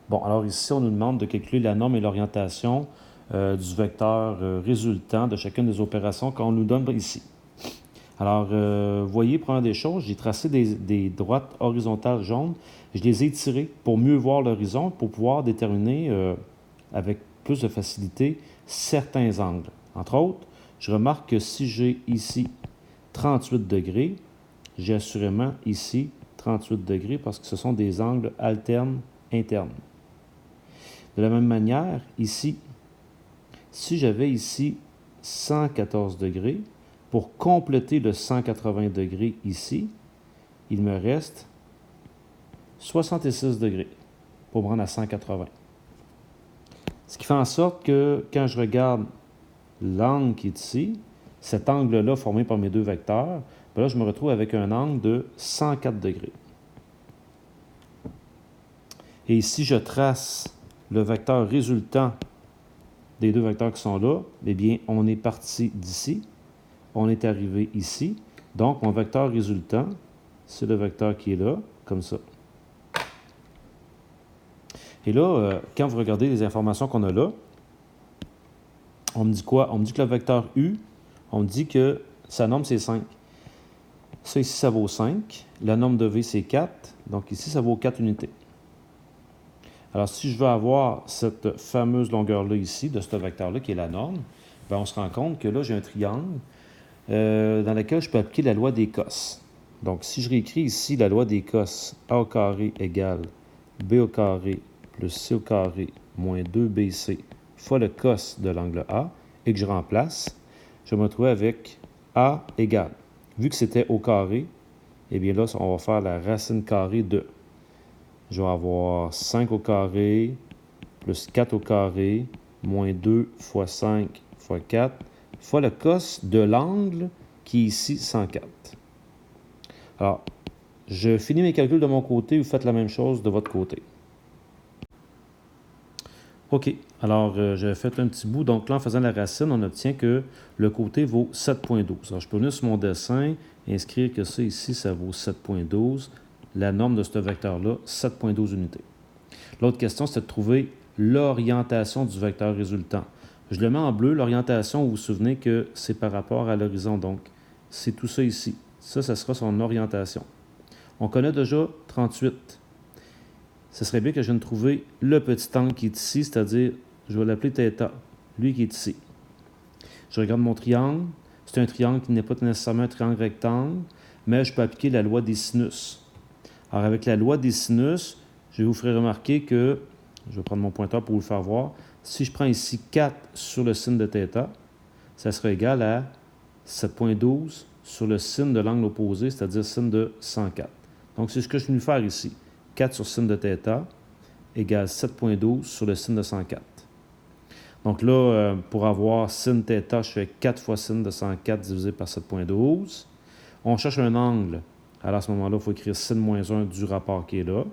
Bon, alors ici, on nous demande de calculer la norme et l'orientation du vecteur résultant de chacune des opérations qu'on nous donne ici. Alors, voyez, première des choses, j'ai tracé des droites horizontales jaunes. Je les ai tirées pour mieux voir l'horizon, pour pouvoir déterminer avec plus de facilité certains angles. Entre autres, je remarque que si j'ai ici 38 degrés, j'ai assurément ici 38 degrés parce que ce sont des angles alternes internes. De la même manière, ici, si j'avais ici 114 degrés, pour compléter le 180 degrés ici, il me reste 66 degrés pour me rendre à 180. Ce qui fait en sorte que quand je regarde l'angle qui est ici, cet angle-là formé par mes deux vecteurs, ben là, je me retrouve avec un angle de 104 degrés. Et si je trace le vecteur résultant des deux vecteurs qui sont là, eh bien, on est parti d'ici, on est arrivé ici. Donc, mon vecteur résultant, c'est le vecteur qui est là, comme ça. Et là, quand vous regardez les informations qu'on a là, on me dit quoi? On me dit que le vecteur U, on me dit que sa norme, c'est 5. Ça, ici, ça vaut 5. La norme de V, c'est 4. Donc, ici, ça vaut 4 unités. Alors, si je veux avoir cette fameuse longueur-là ici, de ce vecteur-là, qui est la norme, bien, on se rend compte que là, j'ai un triangle dans lequel je peux appliquer la loi des cos. Donc, si je réécris ici la loi des cos, A au carré égale B au carré plus C au carré moins 2BC fois le cos de l'angle A, et que je remplace, je vais me retrouver avec A égale. Vu que c'était au carré, eh bien là, on va faire la racine carrée de. Je vais avoir 5 au carré plus 4 au carré moins 2 fois 5 fois 4 fois le cos de l'angle qui est ici 104. Alors, je finis mes calculs de mon côté, vous faites la même chose de votre côté. OK, alors j'ai fait un petit bout. Donc là, en faisant la racine, on obtient que le côté vaut 7,12. Alors, je peux venir sur mon dessin et inscrire que ça ici, ça vaut 7,12. La norme de ce vecteur-là, 7,12 unités. L'autre question, c'est de trouver l'orientation du vecteur résultant. Je le mets en bleu. L'orientation, vous vous souvenez que c'est par rapport à l'horizon. Donc, c'est tout ça ici. Ça sera son orientation. On connaît déjà 38. Ce serait bien que je vienne trouver le petit angle qui est ici, c'est-à-dire, je vais l'appeler θ, lui qui est ici. Je regarde mon triangle. C'est un triangle qui n'est pas nécessairement un triangle rectangle, mais je peux appliquer la loi des sinus. Alors, avec la loi des sinus, je vous ferai remarquer que, je vais prendre mon pointeur pour vous le faire voir, si je prends ici 4 sur le sin de θ, ça sera égal à 7,12 sur le sin de l'angle opposé, c'est-à-dire sin de 104. Donc, c'est ce que je vais faire ici. 4 sur sin de θ égale 7,12 sur le sin de 104. Donc là, pour avoir sin θ, je fais 4 fois sin de 104 divisé par 7,12. On cherche un angle. Alors à ce moment-là, il faut écrire sin moins 1 du rapport qui est là.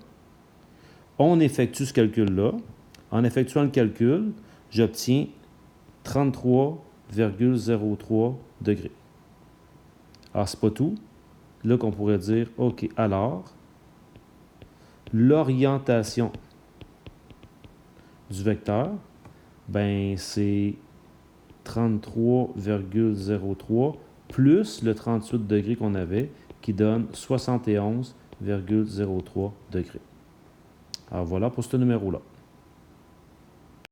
On effectue ce calcul-là. En effectuant le calcul, j'obtiens 33,03 degrés. Alors, c'est pas tout. Là qu'on pourrait dire, OK, alors, l'orientation du vecteur, ben c'est 33,03 plus le 38 degrés qu'on avait, qui donne 71,03 degrés. Alors voilà pour ce numéro-là.